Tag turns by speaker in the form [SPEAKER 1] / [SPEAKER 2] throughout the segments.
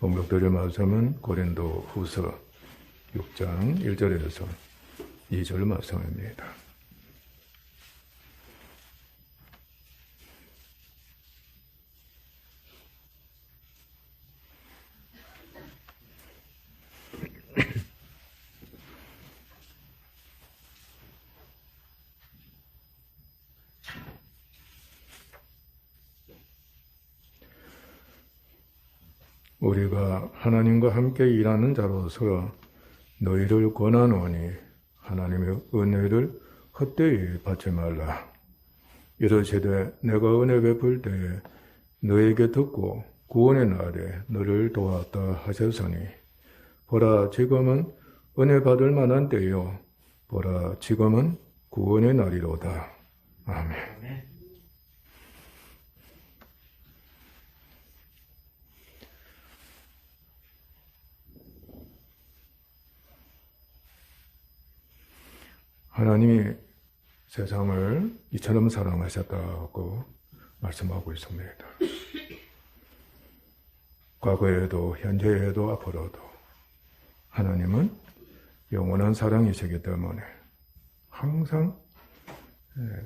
[SPEAKER 1] 봉독드릴 말씀은 고린도 후서 6장 1절에서 2절 말씀입니다. 우리가 하나님과 함께 일하는 자로서 너희를 권하노니 하나님의 은혜를 헛되이 받지 말라. 이르시되 내가 은혜 베풀 때에 너에게 듣고 구원의 날에 너를 도왔다 하셨으니 보라 지금은 은혜 받을 만한 때요 보라 지금은 구원의 날이로다. 아멘. 하나님이 세상을 이처럼 사랑하셨다고 말씀하고 있습니다. 과거에도 현재에도 앞으로도 하나님은 영원한 사랑이시기 때문에 항상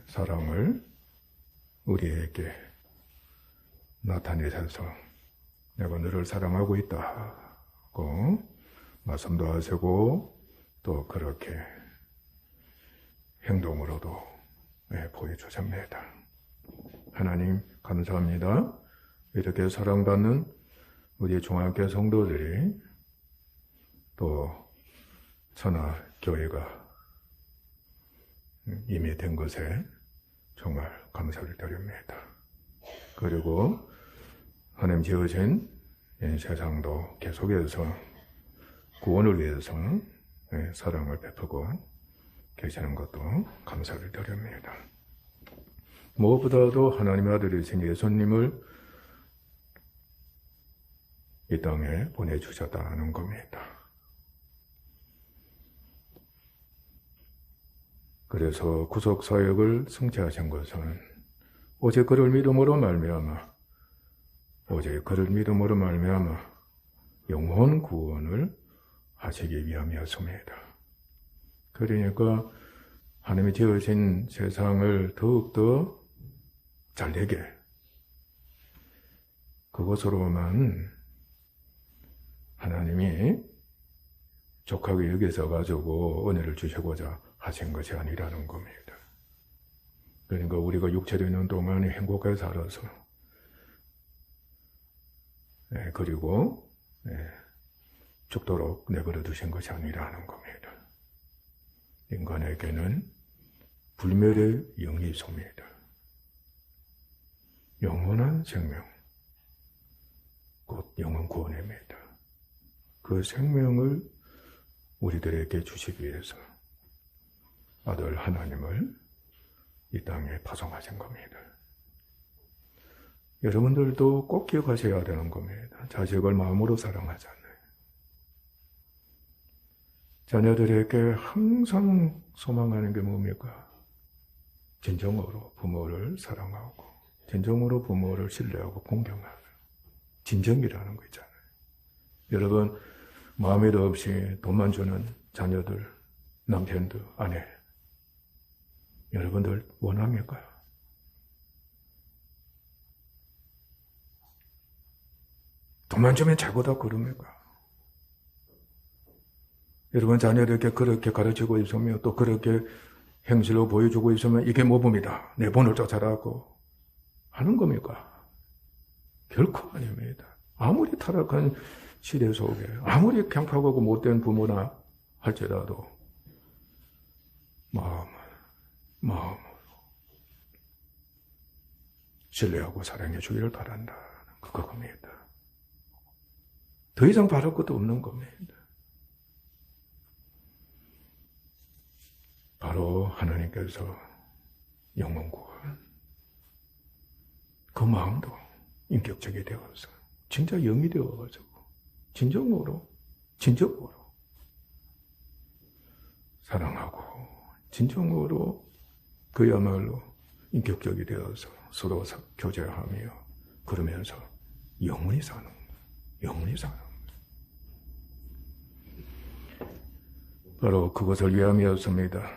[SPEAKER 1] 사랑을 우리에게 나타내셔서 내가 너를 사랑하고 있다고 말씀도 하시고 또 그렇게 행동으로도 보여주십니다. 하나님 감사합니다. 이렇게 사랑받는 우리 중학교 성도들이 또 천하교회가 이미 된 것에 정말 감사를 드립니다. 그리고 하나님 지으신 세상도 계속해서 구원을 위해서 사랑을 베푸고 계시는 것도 감사를 드립니다. 무엇보다도 하나님의 아들이신 예수님을 이 땅에 보내주셨다는 겁니다. 그래서 구속사역을 성취하신 것은 오직 그를 믿음으로 말미암아 영원 구원을 하시기 위함이었습니다. 그러니까 하나님이 지으신 세상을 더욱더 잘되게 그것으로만 하나님이 족하게 여기서 가지고 은혜를 주시고자 하신 것이 아니라는 겁니다. 그러니까 우리가 육체로 있는 동안에 행복하게 살아서 그리고 죽도록 내버려 두신 것이 아니라는 겁니다. 인간에게는 불멸의 영이 있습니다. 영원한 생명, 곧 영원 구원입니다. 그 생명을 우리들에게 주시기 위해서 아들 하나님을 이 땅에 파송하신 겁니다. 여러분들도 꼭 기억하셔야 되는 겁니다. 자식을 마음으로 사랑하잖아요. 자녀들에게 항상 소망하는 게 뭡니까? 진정으로 부모를 사랑하고 진정으로 부모를 신뢰하고 공경하는 진정이라는 거 있잖아요. 여러분 마음에도 없이 돈만 주는 자녀들, 남편들, 아내 여러분들 원합니까? 돈만 주면 최고다 그럽니까? 여러분 자녀들에게 그렇게 가르치고 있으면 또 그렇게 행실로 보여주고 있으면 이게 모범이다. 내 본을 쫓아라고 하는 겁니까? 결코 아닙니다. 아무리 타락한 시대 속에 아무리 강팍하고 못된 부모나 할지라도 마음으로 신뢰하고 사랑해 주기를 바란다. 그겁니다. 더 이상 바랄 것도 없는 겁니다. 바로 하나님께서 영원 구원, 그 마음도 인격적이 되어서 진짜 영이 되어가지고 진정으로 사랑하고 진정으로 그야말로 인격적이 되어서 서로 교제하며 그러면서 영원히 사는 바로 그것을 위함이었습니다.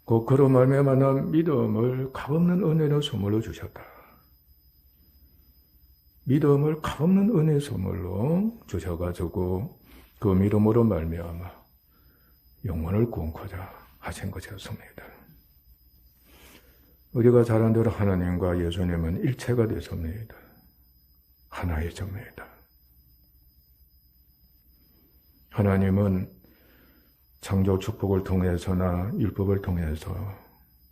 [SPEAKER 1] 곧 그로 말미암아 난 믿음을 값없는 은혜로 선물로 주셨다. 믿음을 값없는 은혜 선물로 주셔가지고 그 믿음으로 말미암아 영혼을 구원코자 하신 것이었습니다. 우리가 잘 아는 대로 하나님과 예수님은 일체가 되었습니다. 하나의 점입니다. 하나님은 창조 축복을 통해서나 율법을 통해서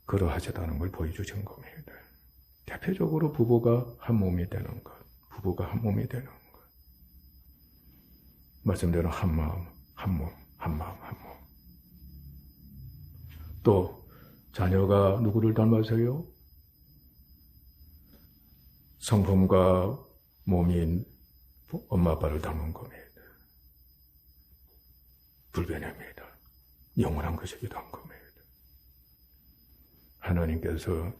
[SPEAKER 1] 그러하셨다는 걸 보여주신 겁니다. 대표적으로 부부가 한 몸이 되는 것, 부부가 한 몸이 되는 것. 말씀대로 한 마음, 한 몸, 한 마음, 한 몸. 또 자녀가 누구를 닮았어요? 성품과 몸인 엄마 아빠를 닮은 겁니다. 불변입니다. 영원한 것이기도 한 겁니다. 하나님께서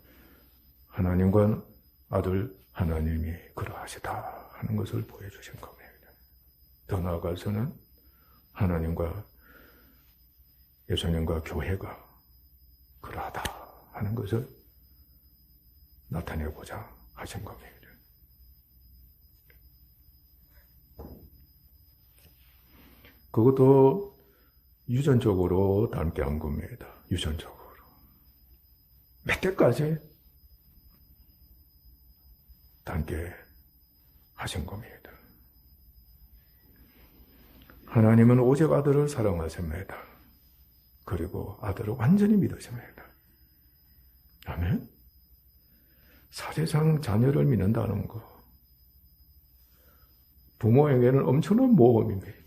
[SPEAKER 1] 하나님과 아들 하나님이 그러하시다 하는 것을 보여주신 겁니다. 더 나아가서는 하나님과 예수님과 교회가 그러하다 하는 것을 나타내고자 하신 겁니다. 그것도 유전적으로 닮게 한 겁니다. 유전적으로. 몇 대까지 닮게 하신 겁니다. 하나님은 오직 아들을 사랑하십니다. 그리고 아들을 완전히 믿으십니다. 아멘? 사실상 자녀를 믿는다는 거, 부모에게는 엄청난 모험입니다.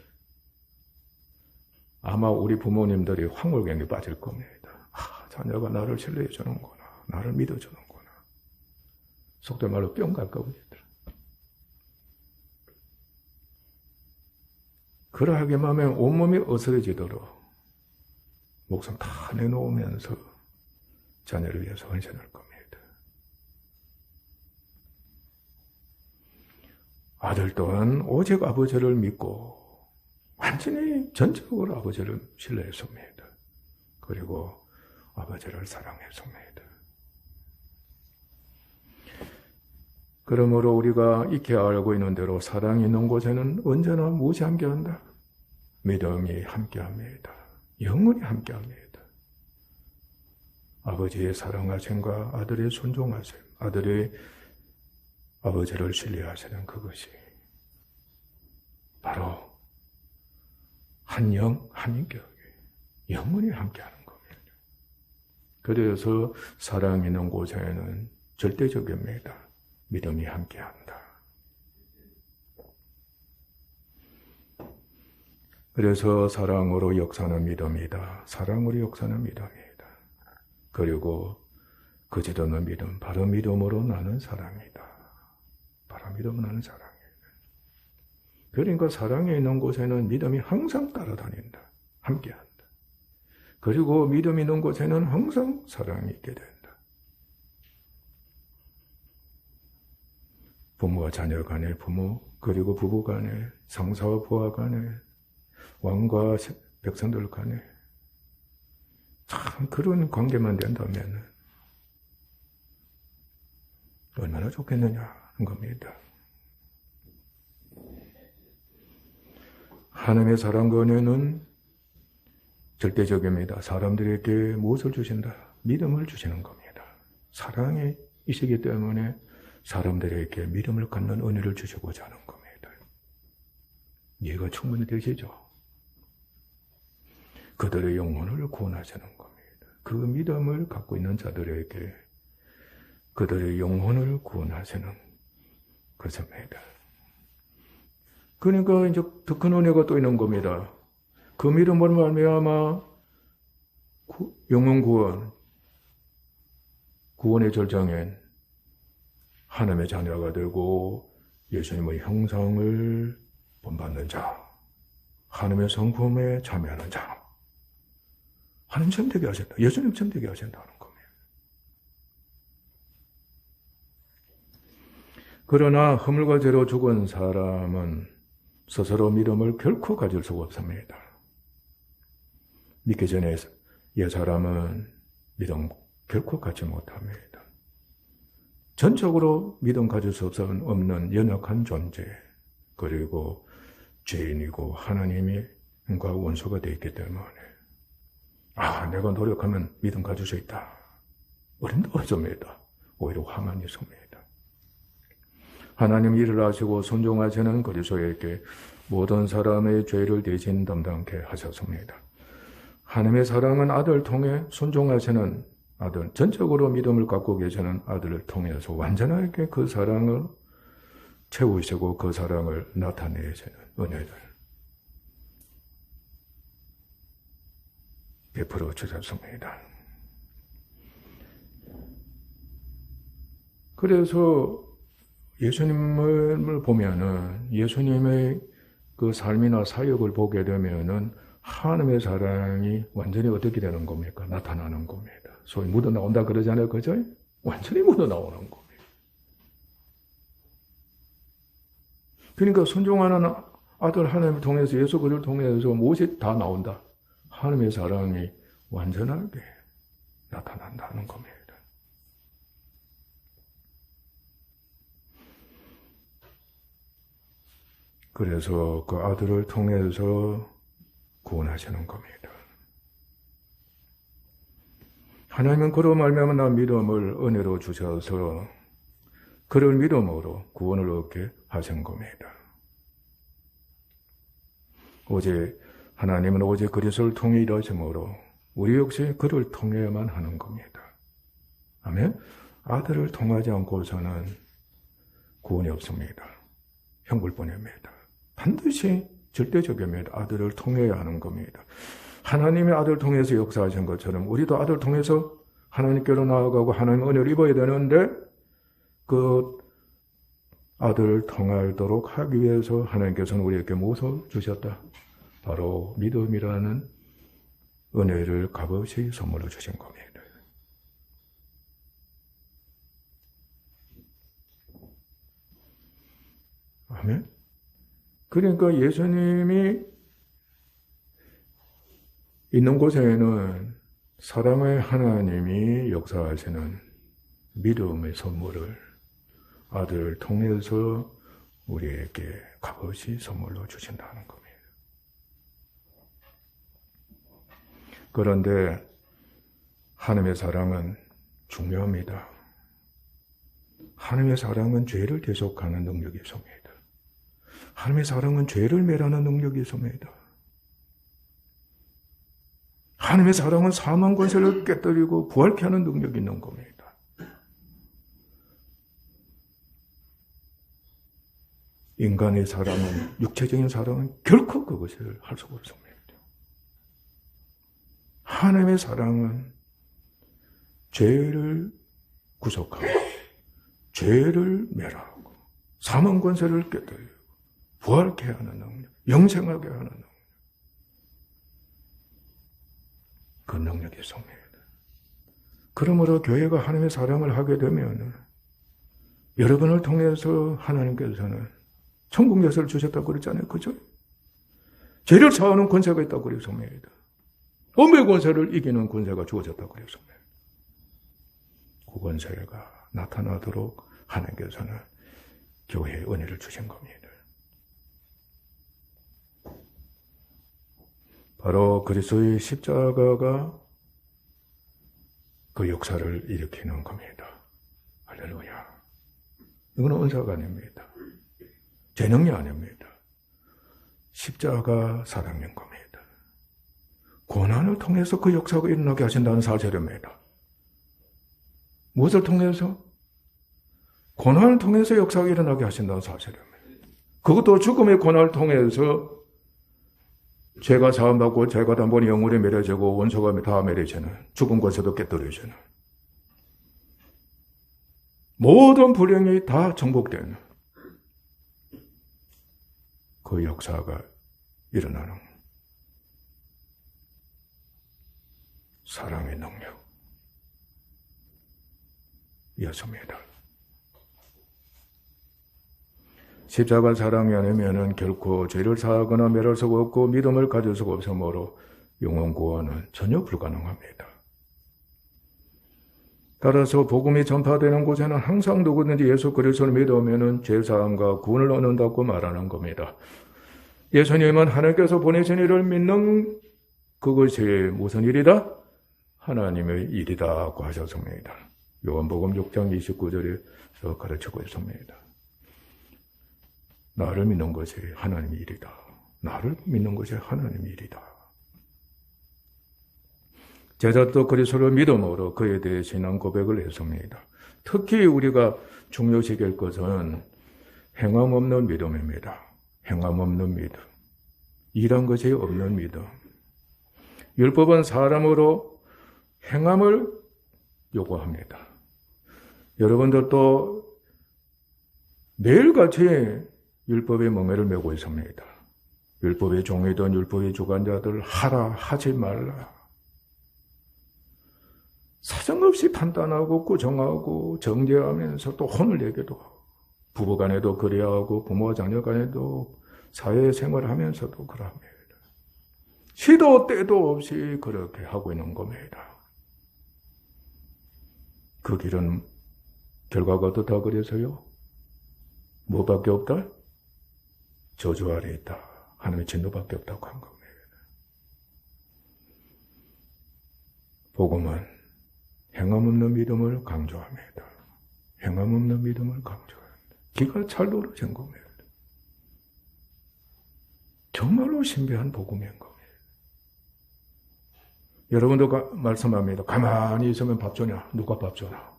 [SPEAKER 1] 아마 우리 부모님들이 황홀경에 빠질 겁니다. 자녀가 나를 신뢰해 주는구나. 나를 믿어 주는구나. 속된 말로 뿅 갈 겁니다. 그러하기만 하면 온몸이 어스러지도록 목숨 다 내놓으면서 자녀를 위해서 헌신할 겁니다. 아들 또한 오직 아버지를 믿고 완전히 전적으로 아버지를 신뢰했습니다. 그리고 아버지를 사랑했습니다. 그러므로 우리가 익히 알고 있는 대로 사랑이 있는 곳에는 언제나 무엇이 함께한다? 믿음이 함께합니다. 영원히 함께합니다. 아버지의 사랑하심과 아들의 순종하심, 아들의 아버지를 신뢰하시는 그것이 바로 한 영, 한 인격이 영원히 함께하는 겁니다. 그래서 사랑이 있는 곳에는 절대적입니다. 믿음이 함께한다. 그래서 사랑으로 역사는 믿음이다. 사랑으로 역사는 믿음이다. 그리고 거짓없는 믿음, 바로 믿음으로 나는 사랑이다. 바로 믿음으로 나는 사랑이다. 그러니까 사랑에 있는 곳에는 믿음이 항상 따라다닌다. 함께한다. 그리고 믿음이 있는 곳에는 항상 사랑이 있게 된다. 부모와 자녀 간의 부모, 그리고 부부 간에, 상사와 부하 간에, 왕과 백성들 간에 참 그런 관계만 된다면 얼마나 좋겠느냐 하는 겁니다. 하나님의 사랑과 은혜는 절대적입니다. 사람들에게 무엇을 주신다? 믿음을 주시는 겁니다. 사랑이 있기 때문에 사람들에게 믿음을 갖는 은혜를 주시고자 하는 겁니다. 이해가 충분히 되시죠? 그들의 영혼을 구원하시는 겁니다. 그 믿음을 갖고 있는 자들에게 그들의 영혼을 구원하시는 것입니다. 그러니까 이제 더 큰 은혜가 또 있는 겁니다. 그 믿음으로 말미암아 영혼 구원의 절정엔 하나님의 자녀가 되고 예수님의 형상을 본받는 자, 하나님의 성품에 참여하는 자, 하나님처럼 되게 하신다. 예수님처럼 되게 하신다는 겁니다. 그러나 허물과 죄로 죽은 사람은 스스로 믿음을 결코 가질 수가 없습니다. 믿기 전에 옛 사람은 믿음 결코 갖지 못합니다. 전적으로 믿음 가질 수 없는 연약한 존재, 그리고 죄인이고 하나님과 원수가 되어 있기 때문에 내가 노력하면 믿음 가질 수 있다. 어림도 없습니다. 오히려 화만이 있습니다. 하나님 일을 하시고 순종하시는 그리스도에게 모든 사람의 죄를 대신 담당케 하셨습니다. 하나님의 사랑은 아들 통해 순종하시는 아들, 전적으로 믿음을 갖고 계시는 아들을 통해서 완전하게 그 사랑을 채우시고 그 사랑을 나타내시는 은혜를 베풀어 주셨습니다. 그래서 예수님을 보면은 예수님의 그 삶이나 사역을 보게 되면은 하나님의 사랑이 완전히 어떻게 되는 겁니까? 나타나는 겁니다. 소위 묻어나온다 그러잖아요. 그죠? 완전히 묻어나오는 겁니다. 그러니까 순종하는 아들 하나님을 통해서 예수 그리스도를 통해서 무엇이 다 나온다. 하나님의 사랑이 완전하게 나타난다는 겁니다. 그래서 그 아들을 통해서 구원하시는 겁니다. 하나님은 그로 말미암아 나 믿음을 은혜로 주셔서 그를 믿음으로 구원을 얻게 하신 겁니다. 하나님은 오직 그리스도를 통해 일하심으로 우리 역시 그를 통해야만 하는 겁니다. 아멘? 아들을 통하지 않고서는 구원이 없습니다. 형벌뿐입니다. 반드시 절대적입니다. 아들을 통해야 하는 겁니다. 하나님의 아들 통해서 역사하신 것처럼 우리도 아들 통해서 하나님께로 나아가고 하나님의 은혜를 입어야 되는데 그 아들을 통하도록 하기 위해서 하나님께서는 우리에게 무엇을 주셨다? 바로 믿음이라는 은혜를 값없이 선물로 주신 겁니다. 아멘. 그러니까 예수님이 있는 곳에는 사랑의 하나님이 역사하시는 믿음의 선물을 아들을 통해서 우리에게 값없이 선물로 주신다는 겁니다. 그런데 하나님의 사랑은 중요합니다. 하나님의 사랑은 죄를 대속하는 능력이 있습니다. 하나님의 사랑은 죄를 멸하는 능력이 있습니다. 하나님의 사랑은 사망 권세를 깨뜨리고 부활케 하는 능력이 있는 겁니다. 인간의 사랑은, 육체적인 사랑은 결코 그것을 할 수가 없습니다. 하나님의 사랑은 죄를 구속하고 죄를 멸하고 사망 권세를 깨뜨리고 부활케 하는 능력, 영생하게 하는 능력. 그 능력이 있습니다. 그러므로 교회가 하나님의 사랑을 하게 되면 여러분을 통해서 하나님께서는 천국 역사를 주셨다고 그랬잖아요. 그죠? 죄를 사하는 권세가 있다고 그랬습니다. 엄의 권세를 이기는 권세가 주어졌다고 그랬습니다. 그 권세가 나타나도록 하나님께서는 교회에 은혜를 주신 겁니다. 바로 그리스도의 십자가가 그 역사를 일으키는 겁니다. 할렐루야. 이건 은사가 아닙니다. 재능이 아닙니다. 십자가 사랑인 겁니다. 고난을 통해서 그 역사가 일어나게 하신다는 사실입니다. 무엇을 통해서? 고난을 통해서 역사가 일어나게 하신다는 사실입니다. 그것도 죽음의 고난을 통해서 죄가 사함받고 죄가 단번에 영원히 멸해지고 원수가 다 멸해지는 죽은 것에도 깨뜨려지는 모든 불행이 다 정복되는 그 역사가 일어나는 사랑의 능력이었습니다. 십자가 사랑이 아니면 결코 죄를 사하거나 멸할 수가 없고 믿음을 가질 수가 없으므로 영혼 구원은 전혀 불가능합니다. 따라서 복음이 전파되는 곳에는 항상 누구든지 예수 그리스도를 믿으면 죄사함과 구원을 얻는다고 말하는 겁니다. 예수님은 하나님께서 보내신 이를 믿는 그것이 무슨 일이다? 하나님의 일이다고 하셨습니다. 요한복음 6장 29절에서 가르치고 있습니다. 나를 믿는 것이 하나님의 일이다. 나를 믿는 것이 하나님의 일이다. 제자도 그리스도를 믿음으로 그에 대해 신앙 고백을 했습니다. 특히 우리가 중요시 여길 것은 행함 없는 믿음입니다. 행함 없는 믿음. 일한 것이 없는 믿음. 율법은 사람으로 행함을 요구합니다. 여러분들도 매일같이 율법의 멍에를 메고 있습니다. 율법의 종이든 율법의 주관자들 하라 하지 말라. 사정없이 판단하고 꾸정하고 정죄하면서 또 혼을 내기도 하고 부부간에도 그래야 하고 부모와 자녀간에도 사회생활하면서도 그럽니다. 시도 때도 없이 그렇게 하고 있는 겁니다. 그 길은 결과가 어떻다 그래서요? 뭐밖에 없다? 저주 아래 있다. 하나님의 진노밖에 없다고 한 겁니다. 복음은 행함 없는 믿음을 강조합니다. 행함 없는 믿음을 강조합니다. 기가 찰 떨어진 겁니다. 정말로 신비한 복음인 겁니다. 여러분도 말씀합니다. 가만히 있으면 밥 주냐? 누가 밥 주나?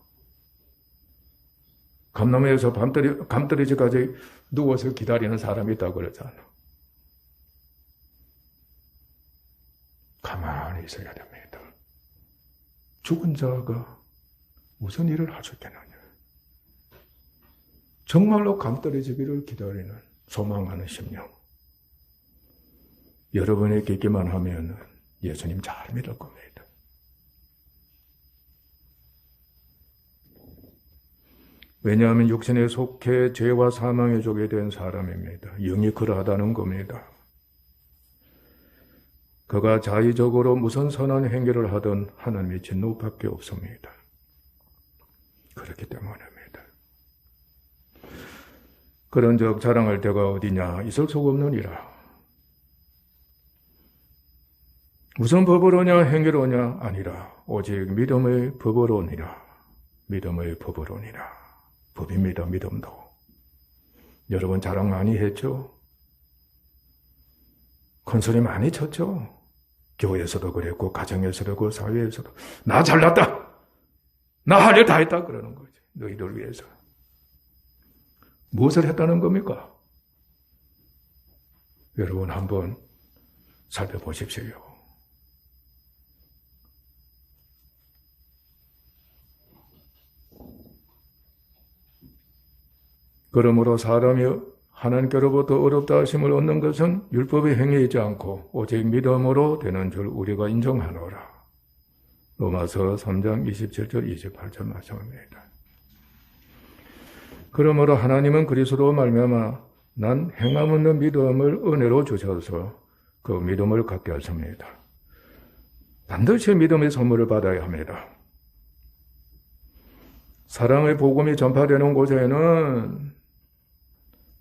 [SPEAKER 1] 감나무에서 감떨어지까지 누워서 기다리는 사람이 있다고 그러잖아. 가만히 있어야 됩니다. 죽은 자가 무슨 일을 할 수 있겠느냐. 정말로 감떨어지기를 기다리는 소망하는 심령. 여러분에게 있기만 하면 예수님 잘 믿을 겁니다. 왜냐하면 육신에 속해 죄와 사망의 족이 된 사람입니다. 영이 그러하다는 겁니다. 그가 자의적으로 무슨 선한 행위를 하든 하나님의 진노밖에 없습니다. 그렇기 때문입니다. 그런즉 자랑할 데가 어디냐? 있을 수 없느니라. 무슨 법으로냐? 행위로냐? 아니라 오직 믿음의 법으로니라. 믿음의 법으로니라. 법입니다. 믿음도. 여러분 자랑 많이 했죠? 큰소리 많이 쳤죠? 교회에서도 그랬고 가정에서도 그랬고 사회에서도 나 잘났다! 나 할 일 다 했다! 그러는 거지. 너희들 위해서. 무엇을 했다는 겁니까? 여러분 한번 살펴보십시오. 그러므로 사람이 하나님께로부터 어렵다 하심을 얻는 것은 율법의 행위이지 않고 오직 믿음으로 되는 줄 우리가 인정하노라. 로마서 3장 27절 28절 말씀입니다. 그러므로 하나님은 그리스도로 말미암아 난 행함 없는 믿음을 은혜로 주셔서 그 믿음을 갖게 하십니다. 반드시 믿음의 선물을 받아야 합니다. 사랑의 복음이 전파되는 곳에는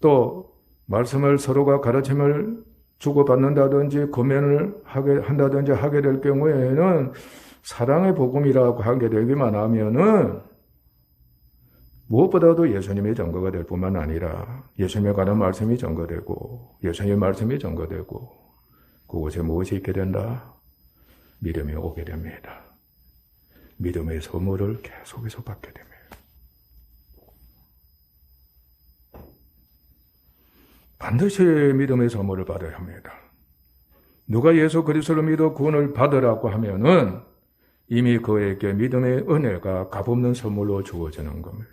[SPEAKER 1] 또 말씀을 서로가 가르침을 주고받는다든지 고면을 한다든지 하게 될 경우에는 사랑의 복음이라고 하게 되기만 하면은 무엇보다도 예수님의 증거가 될 뿐만 아니라 예수님에 관한 말씀이 증거되고 예수님의 말씀이 증거되고 그곳에 무엇이 있게 된다? 믿음이 오게 됩니다. 믿음의 선물을 계속해서 받게 됩니다. 반드시 믿음의 선물을 받아야 합니다. 누가 예수 그리스도를 믿어 구원을 받으라고 하면은 이미 그에게 믿음의 은혜가 값없는 선물로 주어지는 겁니다.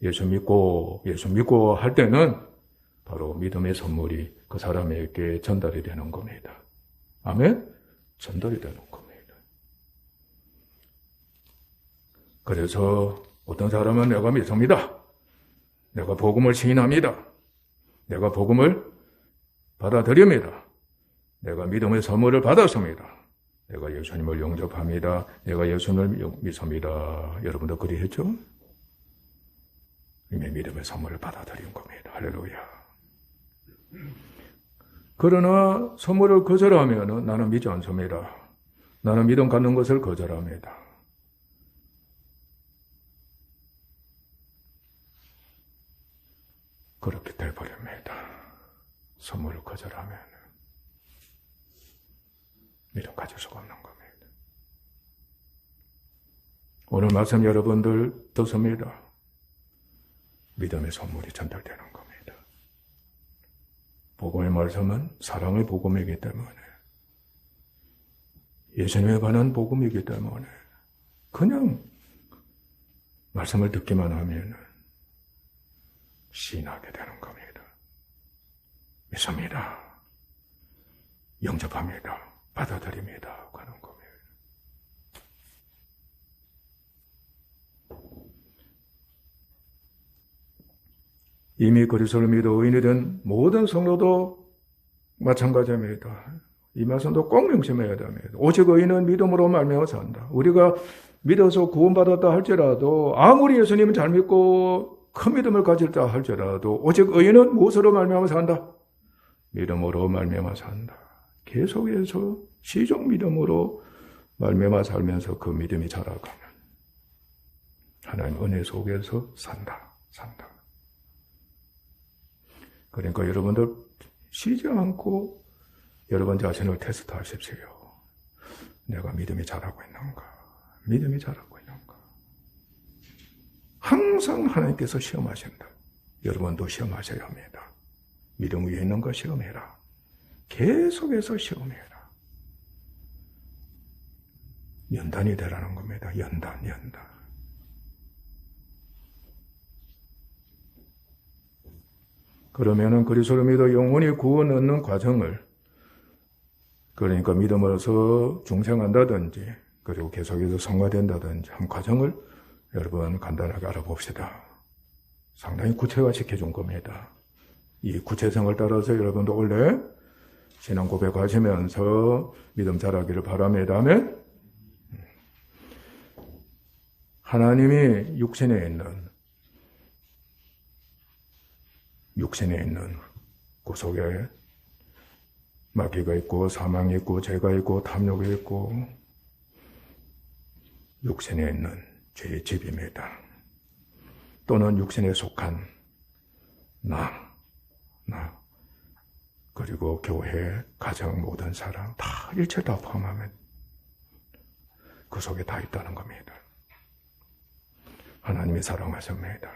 [SPEAKER 1] 예수 믿고 할 때는 바로 믿음의 선물이 그 사람에게 전달이 되는 겁니다. 아멘? 전달이 되는 겁니다. 그래서 어떤 사람은 내가 믿습니다. 내가 복음을 시인합니다. 내가 복음을 받아들입니다. 내가 믿음의 선물을 받았습니다. 내가 예수님을 영접합니다. 내가 예수님을 믿습니다. 여러분도 그리 했죠? 이미 믿음의 선물을 받아들인 겁니다. 할렐루야. 그러나 선물을 거절하면 나는 믿지 않습니다. 나는 믿음 갖는 것을 거절합니다. 그렇게 돼버립니다. 선물을 거절하면 믿음 가질 수가 없는 겁니다. 오늘 말씀 여러분들 듣습니다. 믿음의 선물이 전달되는 겁니다. 복음의 말씀은 사랑의 복음이기 때문에, 예수님에 관한 복음이기 때문에 그냥 말씀을 듣기만 하면 신하게 되는 겁니다. 믿습니다. 영접합니다. 받아들입니다. 하는 겁니다. 이미 그리스도를 믿어 의인이 된 모든 성도도 마찬가지입니다. 이 말씀도 꼭 명심해야 됩니다. 오직 의인은 믿음으로 말미암아 산다. 우리가 믿어서 구원받았다 할지라도, 아무리 예수님을 잘 믿고 큰 믿음을 가질다 할지라도 오직 의인은 무엇으로 말미암아 산다? 믿음으로 말미암아 산다. 계속해서 시종 믿음으로 말미암아 살면서 그 믿음이 자라가면 하나님 은혜 속에서 산다. 그러니까 여러분들 쉬지 않고 여러분 자신을 테스트 하십시오. 내가 믿음이 자라고 있는가? 믿음이 자라고 있는가? 항상 하나님께서 시험하신다. 여러분도 시험하셔야 합니다. 믿음 위에 있는 거 시험해라. 계속해서 시험해라. 연단이 되라는 겁니다. 연단. 그러면은 그리스도를 믿어 영원히 구원 얻는 과정을, 그러니까 믿음으로서 중생한다든지 그리고 계속해서 성화된다든지 한 과정을 여러분 간단하게 알아봅시다. 상당히 구체화시켜 준 겁니다. 이 구체성을 따라서 여러분도 원래 신앙 고백하시면서 믿음 자라기를 바랍니다. 아멘. 하나님이 육신에 있는 그 속에 마귀가 있고 사망이 있고 죄가 있고 탐욕이 있고 육신에 있는 죄의 집입니다. 또는 육신에 속한 나 그리고 교회, 가정, 모든 사람 다 일체 다 포함하면 그 속에 다 있다는 겁니다. 하나님이 사랑하십니다.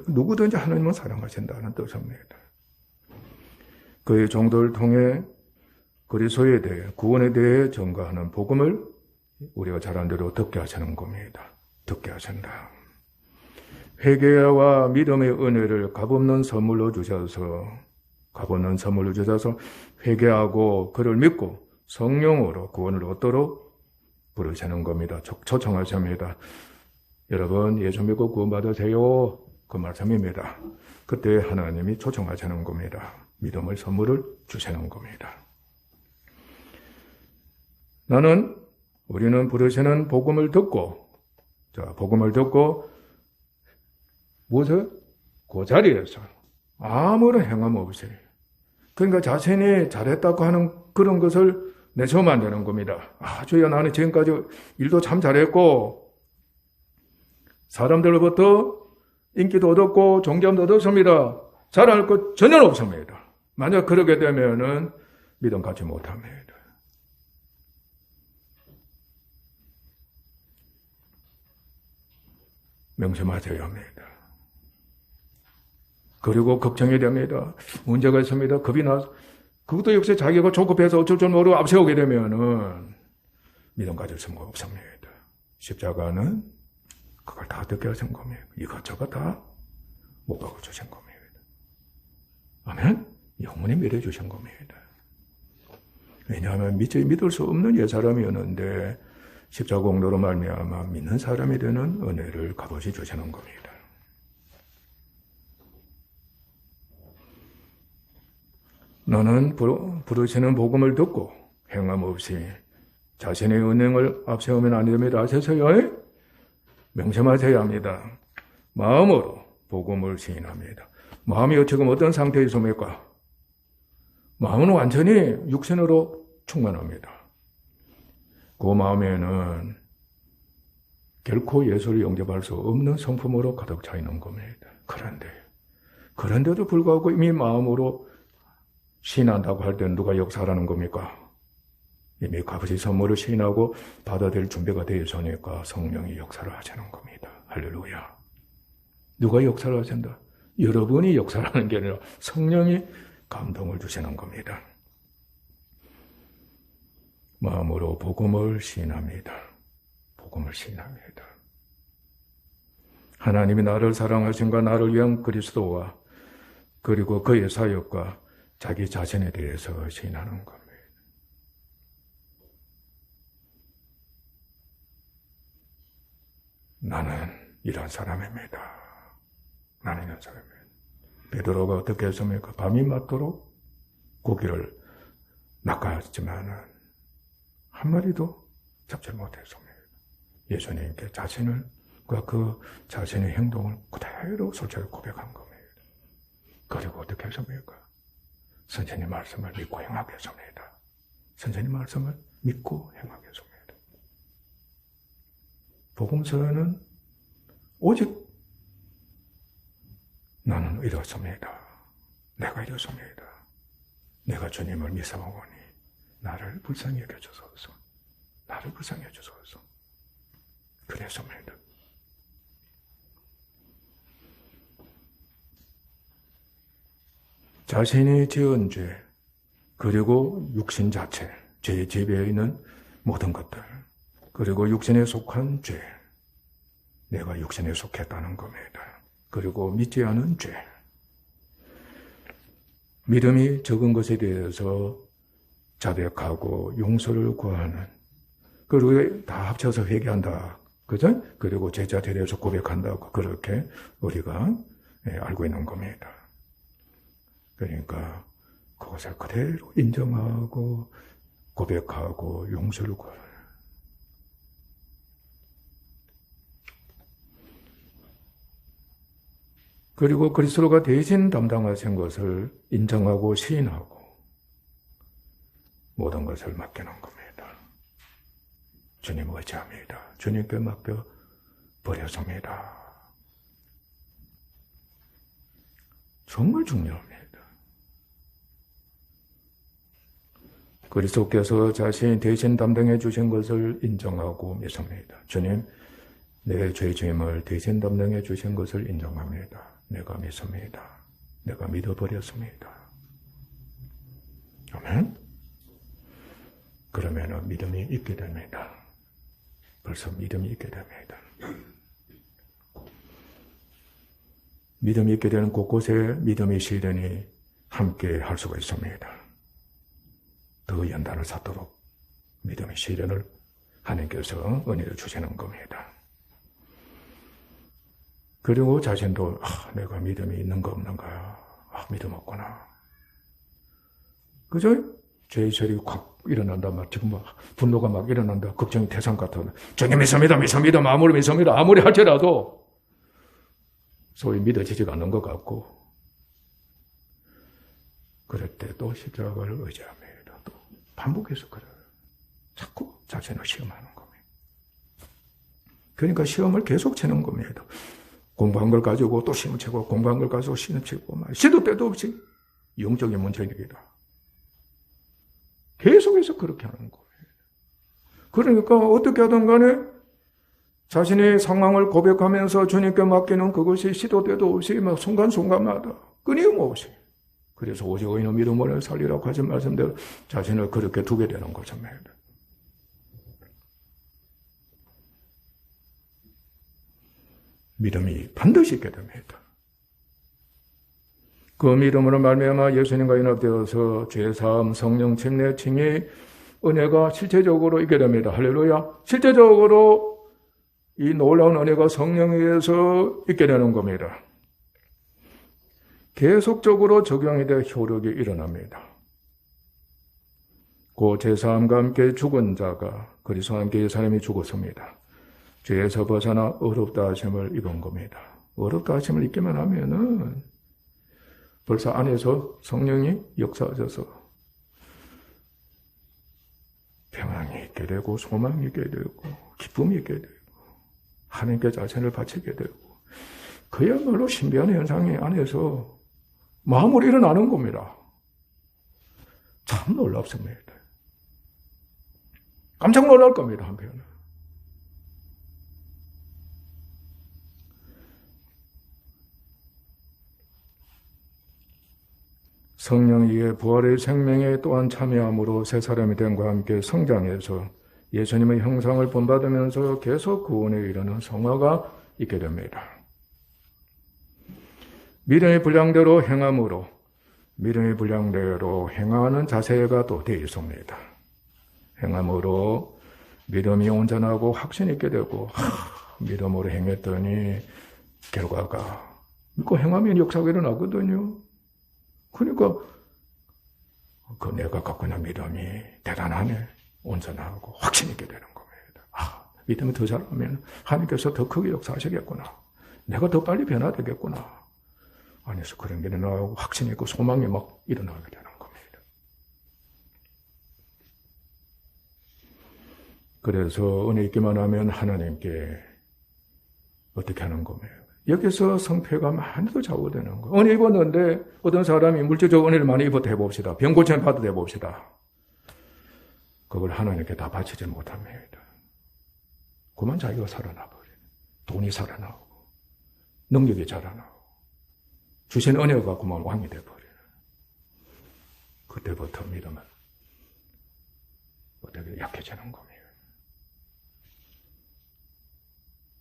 [SPEAKER 1] 누구든지 하나님은 사랑하신다는 뜻입니다. 그의 종들을 통해 그리스도에 대해, 구원에 대해 전가하는 복음을 우리가 잘한 대로 듣게 하시는 겁니다. 듣게 하신다. 회개와 믿음의 은혜를 값없는 선물로 주셔서 회개하고 그를 믿고 성령으로 구원을 얻도록 부르시는 겁니다. 초청하십니다. 여러분 예수 믿고 구원받으세요. 그 말씀입니다. 그때 하나님이 초청하시는 겁니다. 믿음의 선물을 주시는 겁니다. 우리는 부르시는 복음을 듣고, 무엇을? 그 자리에서 아무런 행함 없이, 그러니까 자신이 잘했다고 하는 그런 것을 내세우면 안 되는 겁니다. 주여, 나는 지금까지 일도 참 잘했고 사람들로부터 인기도 얻었고 존경도 얻었습니다. 잘할 것 전혀 없습니다. 만약 그러게 되면은 믿음 갖지 못합니다. 명심하셔야 합니다. 그리고 걱정이 됩니다. 문제가 있습니다. 겁이 나서, 그것도 역시 자기가 조급해서 어쩔 줄 모르고 앞세우게 되면은 믿음 가질 수가 없습니다. 십자가는 그걸 다 듣게 하신 겁니다. 이것저것 다 못 박아주신 겁니다. 아멘? 영원히 믿어주신 겁니다. 왜냐하면 믿을 수 없는 옛사람이었는데 십자가 공로로 말미암아 믿는 사람이 되는 은혜를 값없이 주시는 겁니다. 너는 부르시는 복음을 듣고 행함 없이 자신의 은행을 앞세우면 안 됩니다. 아셨어요? 명심하셔야 합니다. 마음으로 복음을 시인합니다. 마음이 지금 어떤 상태에 있습니까? 마음은 완전히 육신으로 충만합니다. 그 마음에는 결코 예수를 영접할 수 없는 성품으로 가득 차 있는 겁니다. 그런데도 불구하고 이미 마음으로 시인한다고 할 때는 누가 역사하라는 겁니까? 이미 값어치 선물을 시인하고 받아들일 준비가 되어 있으니까 성령이 역사를 하시는 겁니다. 할렐루야. 누가 역사를 하신다? 여러분이 역사를 하는 게 아니라 성령이 감동을 주시는 겁니다. 마음으로 복음을 시인합니다. 복음을 시인합니다. 하나님이 나를 사랑하신가 나를 위한 그리스도와 그리고 그의 사역과 자기 자신에 대해서 시인하는 겁니다. 나는 이런 사람입니다. 나는 이런 사람입니다. 베드로가 어떻게 했습니까? 밤이 맞도록 고기를 낚았지만은 한 마리도 잡지 못했습니다. 예수님께 자신과 그 자신의 행동을 그대로 솔직히 고백한 겁니다. 그리고 어떻게 했습니까? 선생님 말씀을 믿고 행하겠습니다. 선생님 말씀을 믿고 행하겠습니다. 복음서는 오직 나는 이렇습니다. 내가 이렇습니다. 내가 주님을 믿사오니 나를 불쌍히 여겨주소서. 나를 불쌍히 여겨주소서. 그랬습니다. 자신이 지은 죄, 그리고 육신 자체, 죄의 지배에 있는 모든 것들, 그리고 육신에 속한 죄, 내가 육신에 속했다는 겁니다. 그리고 믿지 않은 죄, 믿음이 적은 것에 대해서 자백하고 용서를 구하는, 그리고 다 합쳐서 회개한다. 그죠? 그리고 제자들에 대해서 고백한다고 그렇게 우리가 알고 있는 겁니다. 그러니까 그것을 그대로 인정하고 고백하고 용서를 구하는. 그리고 그리스도가 대신 담당하신 것을 인정하고 시인하고 모든 것을 맡기는 겁니다. 주님 의지합니다. 주님께 맡겨 버렸습니다. 정말 중요합니다. 그리스도께서 자신이 대신 담당해 주신 것을 인정하고 믿습니다. 주님, 내 죄의 짐을 대신 담당해 주신 것을 인정합니다. 내가 믿습니다. 내가 믿어버렸습니다. 아멘? 그러면 믿음이 있게 됩니다. 벌써 믿음이 있게 됩니다. 믿음이 있게 되는 곳곳에 믿음의 시련이 함께 할 수가 있습니다. 더 연단을 쌓도록 믿음의 시련을 하나님께서 은혜를 주시는 겁니다. 그리고 자신도 내가 믿음이 있는가 없는가, 믿음 없구나. 그죠? 죄의 세력이 확 일어난다. 지금 분노가 막 일어난다. 걱정이 태산 같아. 주님 믿습니다. 마음으로 믿습니다. 아무리 할지라도 소위 믿어지지가 않는 것 같고, 그럴 때 또 십자가를 의지합니다. 또 반복해서 그래요. 자꾸 자신을 시험하는 겁니다. 그러니까 시험을 계속 치는 겁니다. 공부한 걸 가지고 또 시험 치고, 공부한 걸 가지고 시험 치고, 시도 때도 없이 영적인 문제입니다. 계속해서 그렇게 하는 거예요. 그러니까 어떻게 하든 간에 자신의 상황을 고백하면서 주님께 맡기는 그것이 시도 때도 없이 순간순간마다 끊임없이. 그래서 오직 의인의 믿음으로 살리라고 하신 말씀대로 자신을 그렇게 두게 되는 것입니다. 믿음이 반드시 있게 됩니다. 그 믿음으로 말미암아 예수님과 연합되어서 죄사함, 성령 침례, 칭의, 은혜가 실제적으로 있게 됩니다. 할렐루야. 실제적으로 이 놀라운 은혜가 성령에 의해서 있게 되는 겁니다. 계속적으로 적용이 돼 효력이 일어납니다. 그 제사함과 함께 죽은 자가 그리스도와 함께 사람이 죽었습니다. 죄에서 벗어나 어렵다 하심을 입은 겁니다. 어렵다 하심을 입기만 하면은 벌써 안에서 성령이 역사하셔서 평안이 있게 되고 소망이 있게 되고 기쁨이 있게 되고 하나님께 자신을 바치게 되고 그야말로 신비한 현상이 안에서 마음으로 일어나는 겁니다. 참 놀랍습니다. 깜짝 놀랄 겁니다. 한편은. 성령 이에 부활의 생명에 또한 참여함으로 새 사람이 됨과 함께 성장해서 예수님의 형상을 본받으면서 계속 구원에 이르는 성화가 있게 됩니다. 믿음의 분량대로 행함으로 믿음의 분량대로 행하는 자세가 또 되어 있습니다. 행함으로 믿음이 온전하고 확신 있게 되고 믿음으로 행했더니 결과가 믿고 행하면 역사가 일어나거든요. 그러니까 그 내가 갖고 있는 믿음이 대단하네, 온전하고 확신 있게 되는 겁니다. 믿음이 더 잘하면 하나님께서 더 크게 역사하시겠구나. 내가 더 빨리 변화되겠구나. 안에서 그런 게 일어나고 확신 있고 소망이 막 일어나게 되는 겁니다. 그래서 은혜 있기만 하면 하나님께 어떻게 하는 겁니까? 여기서 성패가 많이 더 좌우되는 거예요. 은혜 입었는데 어떤 사람이 물질적 은혜를 많이 입었다 해봅시다. 병 고침 받았다 해봅시다. 그걸 하나님께 다 바치지 못합니다. 그만 자기가 살아나버려요. 돈이 살아나고 능력이 자라나고 주신 은혜가 그만 왕이 돼버려요. 그때부터 믿음은 어떻게 약해지는 겁니다.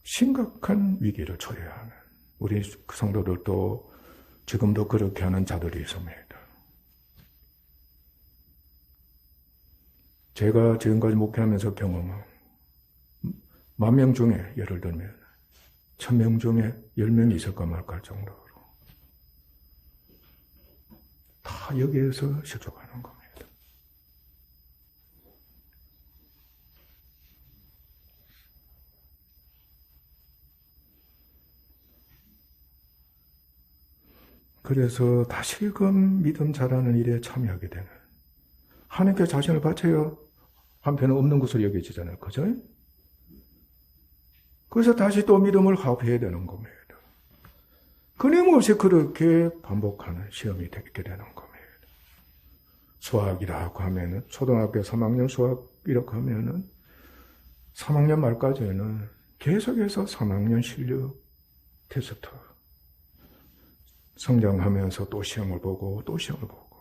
[SPEAKER 1] 심각한 위기를 초래해야 하는 우리 성도들도 지금도 그렇게 하는 자들이 있습니다. 제가 지금까지 목회하면서 경험한 10,000명 중에 예를 들면 1,000명 중에 10명이 있을까 말까 할 정도로 다 여기에서 실족하는 겁니다. 그래서 다시금 믿음 자라는 일에 참여하게 되는 하나님께 자신을 바쳐야 한편은 없는 것을 여겨지잖아요. 그죠? 그래서 다시 또 믿음을 합해야 되는 겁니다. 끊임없이 그렇게 반복하는 시험이 되게 되는 겁니다. 수학이라고 하면은 초등학교 3학년 수학 이렇게 하면은 3학년 말까지는 계속해서 3학년 실력 테스트 성장하면서 또 시험을 보고 또 시험을 보고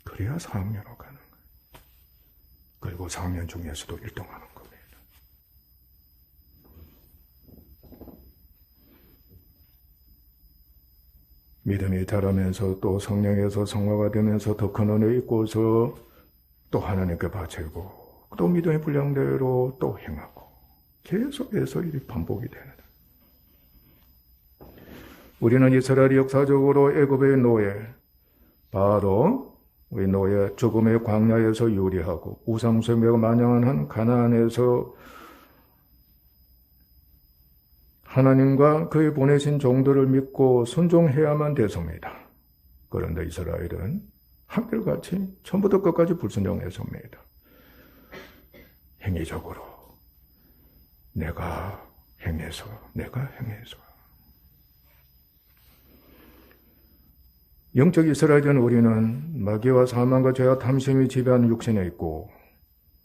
[SPEAKER 1] 그래야 4학년으로 가는 거예요. 그리고 4학년 중에서도 1등하는 겁니다. 믿음이 자라면서 또 성령에서 성화가 되면서 더 큰 은혜 있고서 또 하나님께 바치고 또 믿음의 분량대로 또 행하고 계속해서 이 반복이 되는. 우리는 이스라엘이 역사적으로 애굽의 노예, 바로 우리 노예 죽음의 광야에서 유리하고 우상숭배가 만연한 가나안에서 하나님과 그의 보내신 종들을 믿고 순종해야만 됐습니다. 그런데 이스라엘은 한결같이 처음부터 끝까지 불순종했습니다. 행위적으로 내가 행해서 영적 이스라엘은 우리는 마귀와 사망과 죄와 탐심이 지배하는 육신에 있고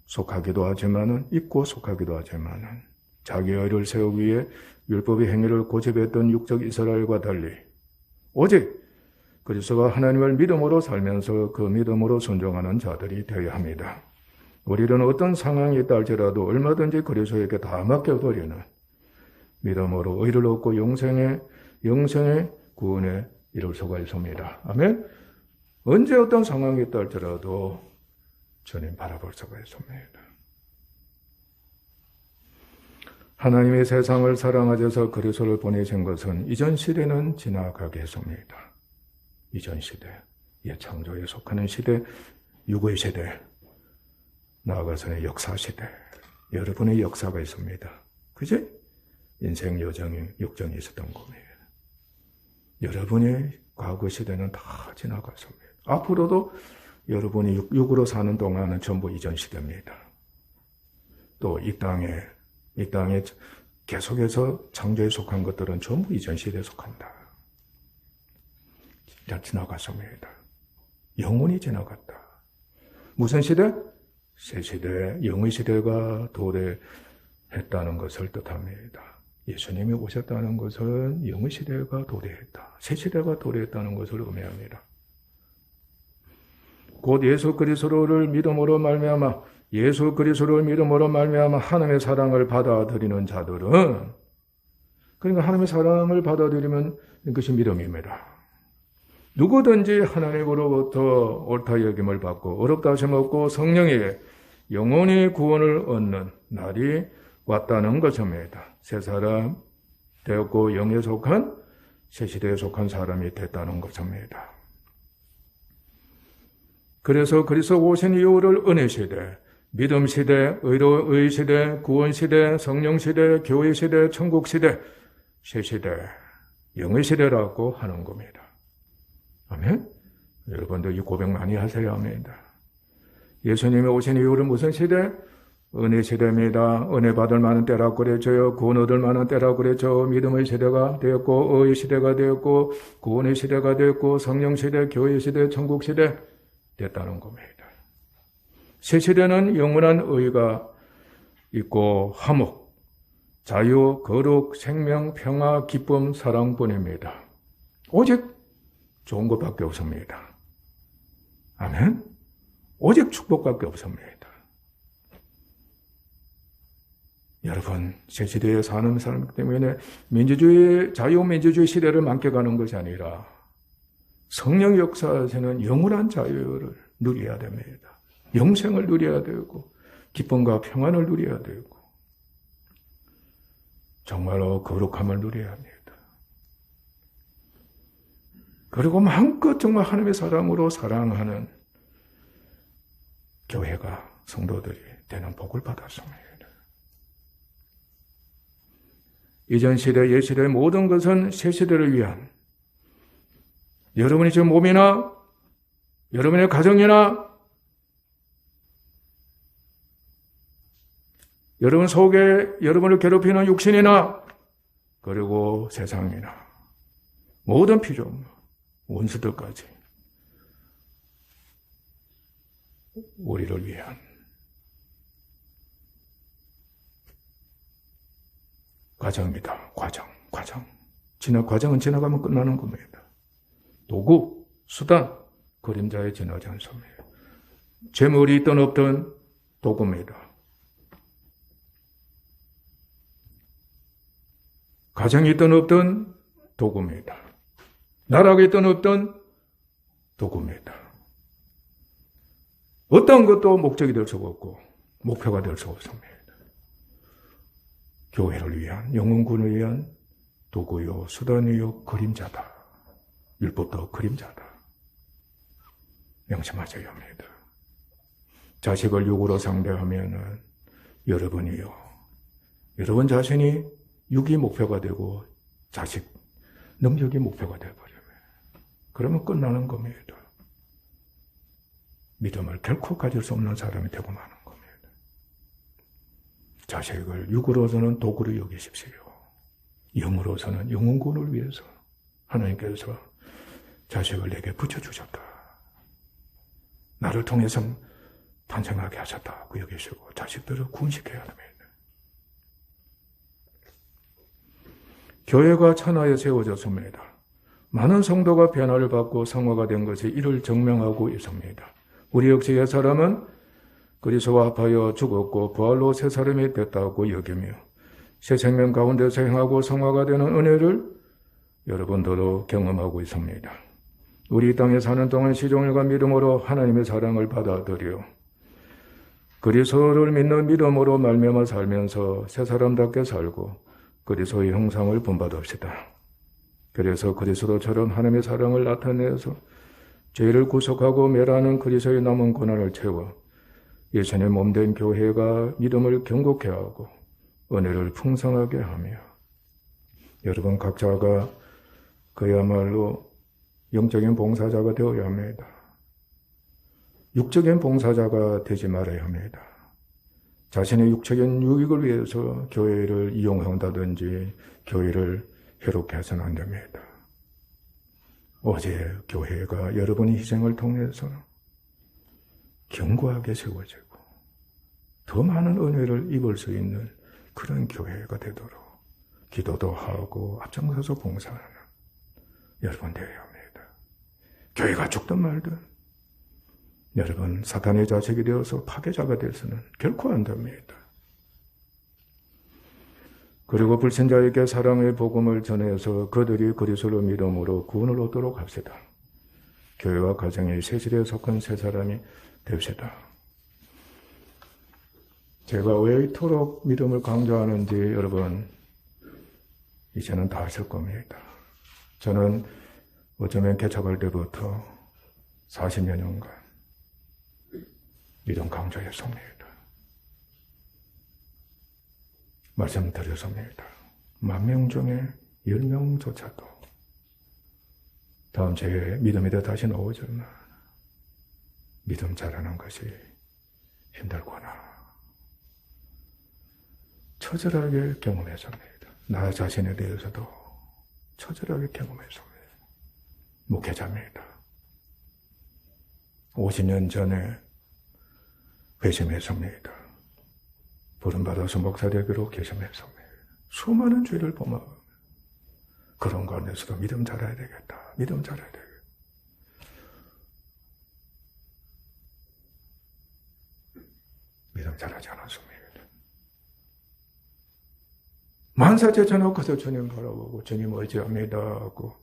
[SPEAKER 1] 속하기도 하지만은 있고 속하기도 하지만은 자기의 의를 세우기 위해 율법의 행위를 고집했던 육적 이스라엘과 달리 오직 그리스도가 하나님을 믿음으로 살면서 그 믿음으로 순종하는 자들이 되어야 합니다. 우리는 어떤 상황이 있다 할지라도 얼마든지 그리스도에게 다 맡겨버리는 믿음으로 의를 얻고 영생의 구원에 이룰 수가 있습니다. 아멘. 언제 어떤 상황이 있다 할지라도 주님 바라볼 수가 있습니다. 하나님의 세상을 사랑하셔서 그리스도를 보내신 것은 이전 시대는 지나가게 했습니다. 이전 시대, 옛 창조에 속하는 시대, 육의 시대, 나아가서는 역사 시대. 여러분의 역사가 있습니다. 그지? 인생 역정이 있었던 겁니다. 여러분의 과거 시대는 다 지나갔습니다. 앞으로도 여러분이 육으로 사는 동안은 전부 이전 시대입니다. 또 이 땅에 계속해서 창조에 속한 것들은 전부 이전 시대에 속한다. 지나갔습니다. 영원히 지나갔다. 무슨 시대? 새 시대, 영의 시대가 도래했다는 것을 뜻합니다. 예수님이 오셨다는 것은 영의 시대가 도래했다. 새 시대가 도래했다는 것을 의미합니다. 곧 예수 그리스도를 믿음으로 말미암아 하나님의 사랑을 받아들이는 자들은, 그러니까 하나님의 사랑을 받아들이면 그것이 믿음입니다. 누구든지 하나님으로부터 옳다 여김을 받고 어렵다 하심 없고 성령에게 영원히 구원을 얻는 날이 왔다는 것입니다. 새 사람 되었고 영에 속한 새 시대에 속한 사람이 됐다는 것입니다. 그래서 그리스도 오신 이후를 은혜 시대, 믿음 시대, 의의 시대, 구원 시대, 성령 시대, 교회 시대, 천국 시대, 새 시대, 영의 시대라고 하는 겁니다. 아멘? 여러분들 이 고백 많이 하셔야 합니다. 예수님이 오신 이후는 무슨 시대? 은혜 시대입니다. 은혜 받을 만한 때라고 그랬죠. 구원 얻을 만한 때라고 그랬죠. 믿음의 시대가 되었고, 의의 시대가 되었고, 구원의 시대가 되었고, 성령 시대, 교회 시대, 천국 시대 됐다는 겁니다. 새 시대는 영원한 의가 있고, 화목, 자유, 거룩, 생명, 평화, 기쁨, 사랑뿐입니다. 오직 좋은 것밖에 없습니다. 아멘? 오직 축복밖에 없습니다. 여러분, 새 시대에 사는 사람 때문에 자유민주주의 시대를 만끽하는 것이 아니라 성령 역사에서는 영원한 자유를 누려야 됩니다. 영생을 누려야 되고 기쁨과 평안을 누려야 되고 정말로 거룩함을 누려야 합니다. 그리고 마음껏 정말 하나님의 사랑으로 사랑하는 교회가, 성도들이 되는 복을 받았습니다. 이전 시대, 옛 시대의 모든 것은 새 시대를 위한, 여러분의 지금 몸이나 여러분의 가정이나 여러분 속에 여러분을 괴롭히는 육신이나 그리고 세상이나 모든 피조물, 원수들까지 우리를 위한 과정입니다. 과정. 과정은 지나가면 끝나는 겁니다. 도구, 수단, 그림자에 지나지 않습니다. 재물이 있든 없든 도구입니다. 가정이 있든 없든 도구입니다. 나라가 있든 없든 도구입니다. 어떤 것도 목적이 될 수가 없고 목표가 될 수가 없습니다. 교회를 위한, 영혼군을 위한 도구요, 수단이요, 그림자다. 율법도 그림자다. 명심하셔야 합니다. 자식을 육으로 상대하면은 여러분이요, 여러분 자신이 육이 목표가 되고 자식, 능력이 목표가 되어버려요. 그러면 끝나는 겁니다. 믿음을 결코 가질 수 없는 사람이 되고 마는 겁니다. 자식을 육으로서는 도구로 여기십시오. 영으로서는 영혼군을 위해서 하나님께서 자식을 내게 붙여주셨다. 나를 통해서 탄생하게 하셨다고 여기시고 자식들을 구원시켜야 합니다. 교회가 천하에 세워졌습니다. 많은 성도가 변화를 받고 성화가 된 것이 이를 증명하고 있습니다. 우리 역시 옛사람은 그리스도와 합하여 죽었고 부활로 새 사람이 됐다고 여기며 새 생명 가운데서 행하고 성화가 되는 은혜를 여러분들도 경험하고 있습니다. 우리 이 땅에 사는 동안 시종일관 믿음으로 하나님의 사랑을 받아들여 그리스도를 믿는 믿음으로 말미암아 살면서 새 사람답게 살고 그리스도의 형상을 본받읍시다. 그래서 그리스도처럼 하나님의 사랑을 나타내서 죄를 구속하고 멸하는 그리스도의 남은 고난을 채워 예수의 몸된 교회가 믿음을 견고케 하고 은혜를 풍성하게 하며 여러분 각자가 그야말로 영적인 봉사자가 되어야 합니다. 육적인 봉사자가 되지 말아야 합니다. 자신의 육적인 유익을 위해서 교회를 이용한다든지 교회를 해롭게 해서는 안 됩니다. 어제 교회가 여러분의 희생을 통해서 견고하게 세워지고 더 많은 은혜를 입을 수 있는 그런 교회가 되도록 기도도 하고 앞장서서 봉사하는 여러분 되어야 합니다. 교회가 죽든 말든 여러분 사탄의 자식이 되어서 파괴자가 되어서는 결코 안 됩니다. 그리고 불신자에게 사랑의 복음을 전해서 그들이 그리스도를 믿음으로 구원을 얻도록 합시다. 교회와 가정의 세실에 속한 세 사람이 됩시다. 제가 왜 이토록 믿음을 강조하는지 여러분 이제는 다 아실 겁니다. 저는 어쩌면 개척할 때부터 40여 년간 믿음 강조했습니다. 말씀드렸습니다. 10,000명 중에 10명조차도 다음 주에 믿음이 더 다시 나오지만 믿음 자라는 것이 힘들구나. 처절하게 경험했습니다. 나 자신에 대해서도 처절하게 경험했습니다. 목회자입니다. 50년 전에 회심했습니다. 부름받아서 목사 되기로 결심했습니다. 수많은 죄를 범하고 그런 가운데서도 믿음 자라야 되겠다. 믿음 자라야 되겠다. 믿음 자라지 않았습니다. 만사제 전역해서 주님 바라보고 주님 의지합니다 하고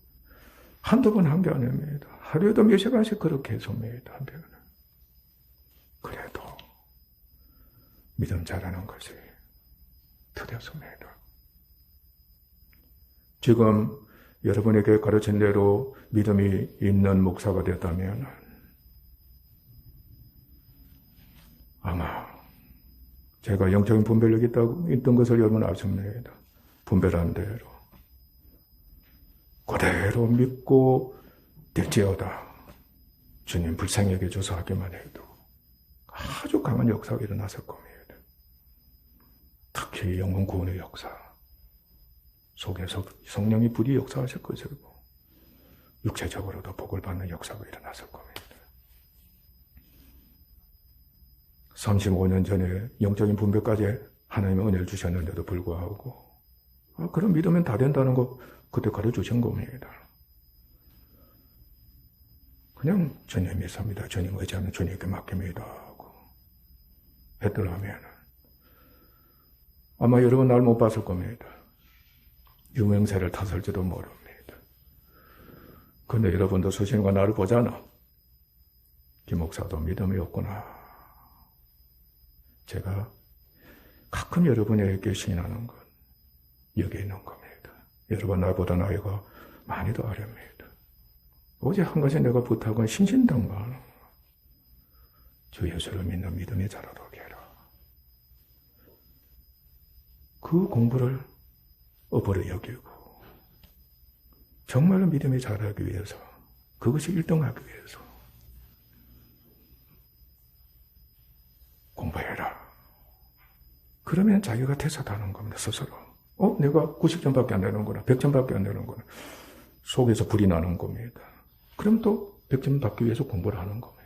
[SPEAKER 1] 한두 번 한 게 아닙니다. 하루에도 몇 시간씩 그렇게 했습니다. 한편은. 그래도 믿음 자라는 것이 드렸습니다. 지금 여러분에게 가르친 대로 믿음이 있는 목사가 됐다면 아마 제가 영적인 분별력이 있던 것을 여러분 아십니다. 분별한 대로 그대로 믿고 될지어다. 주님 불쌍하게 줘서 하기만 해도 아주 강한 역사가 일어났을 겁니다. 특히 영혼 구원의 역사 속에서 성령이 부디 역사하실 것이고 육체적으로도 복을 받는 역사가 일어났을 겁니다. 35년 전에 영적인 분별까지 하나님의 은혜를 주셨는데도 불구하고 그런 믿으면 다 된다는 거 그때 가르쳐주신 겁니다. 그냥 주님 믿습니다. 주님 의지하면 주님께 맡깁니다 하고 했더라면 아마 여러분 날 못 봤을 겁니다. 유명세를 탔을지도 모릅니다. 근데 여러분도 수신과 나를 보잖아. 김 목사도 믿음이 없구나. 제가 가끔 여러분에게 신하는 건 여기 있는 겁니다. 여러분 나보다 나이가 많이 더 어립니다. 오직 한 가지 내가 부탁은 신신당부하는 거. 주 예수를 믿는 믿음이 자라도록 해라. 그 공부를 업으로 여기고 정말로 믿음이 자라기 위해서 그것이 1등하기 위해서 공부해라. 그러면 자기가 퇴사하는 겁니다. 스스로. 내가 90점밖에 안 되는구나. 100점밖에 안 되는구나. 속에서 불이 나는 겁니다. 그럼 또 100점 받기 위해서 공부를 하는 겁니다.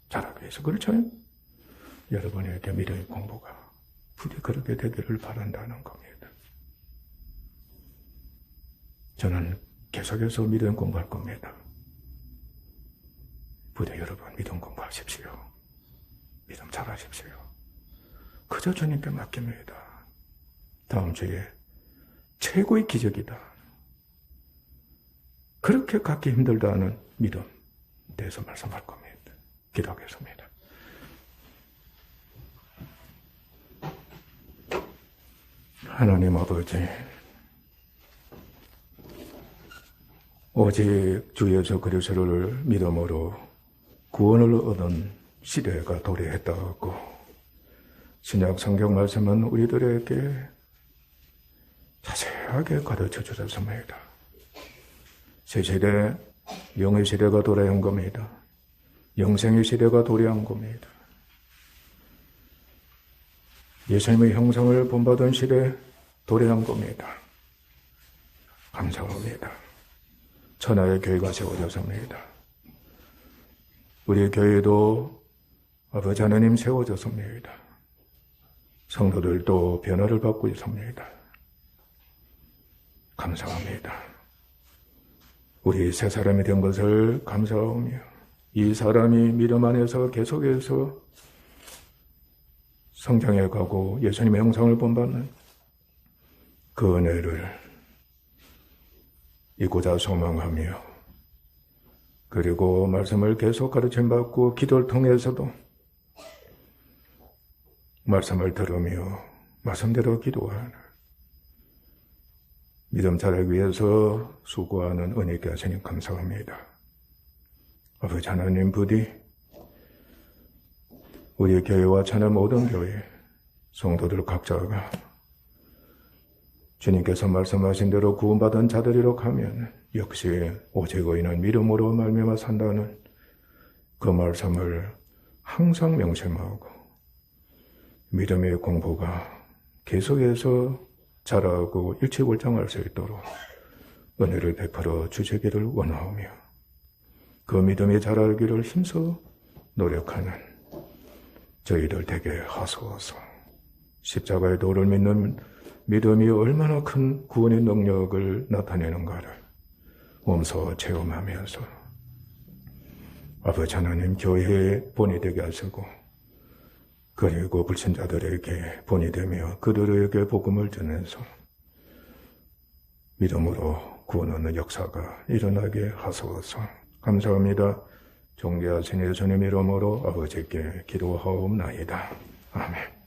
[SPEAKER 1] 잘하기 위해서. 그렇죠? 여러분에게 믿음의 공부가 부디 그렇게 되기를 바란다는 겁니다. 저는 계속해서 믿음 공부할 겁니다. 부디 여러분 믿음 공부하십시오. 믿음 잘하십시오. 그저 주님께 맡깁니다. 다음 주에 최고의 기적이다. 그렇게 갖기 힘들다는 믿음 대해서 말씀할 겁니다. 기도하겠습니다. 하나님 아버지, 오직 주 예수 그리스도를 믿음으로 구원을 얻은 시대가 도래했다고 신약 성경 말씀은 우리들에게 자세하게 가르쳐 주셨습니다. 새 시대, 영의 시대가 도래한 겁니다. 영생의 시대가 도래한 겁니다. 예수님의 형상을 본받은 시대 도래한 겁니다. 감사합니다. 천하의 교회가 세워졌습니다. 우리 교회도 아버지 하나님 세워졌습니다. 성도들도 변화를 받고 있습니다. 감사합니다. 우리 새 사람이 된 것을 감사하며 이 사람이 믿음 안에서 계속해서 성장해 가고 예수님의 형상을 본받는 그 은혜를 잊고자 소망하며 그리고 말씀을 계속 가르침받고 기도를 통해서도 말씀을 들으며 말씀대로 기도하는 믿음 자라기 위해서 수고하는 은혜 있게 하시니 감사합니다. 아버지 하나님 부디 우리 교회와 천하 모든 교회 성도들 각자가 주님께서 말씀하신 대로 구원받은 자들이로 가면 역시 오직 의인은 믿음으로 말미암아 산다는 그 말씀을 항상 명심하고 믿음의 공부가 계속해서 자라고 일치월장할 수 있도록 은혜를 베풀어 주시기를 원하오며 그 믿음이 자라기를 힘써 노력하는 저희들 되게 하소서. 십자가의 도를 믿는 믿음이 얼마나 큰 구원의 능력을 나타내는가를 몸소 체험하면서 아버지 하나님 교회에 본이 되게 하시고 그리고 불신자들에게 본이 되며 그들에게 복음을 전해서 믿음으로 구원하는 역사가 일어나게 하소서. 감사합니다. 존귀하신 예수님 이름으로 아버지께 기도하옵나이다. 아멘.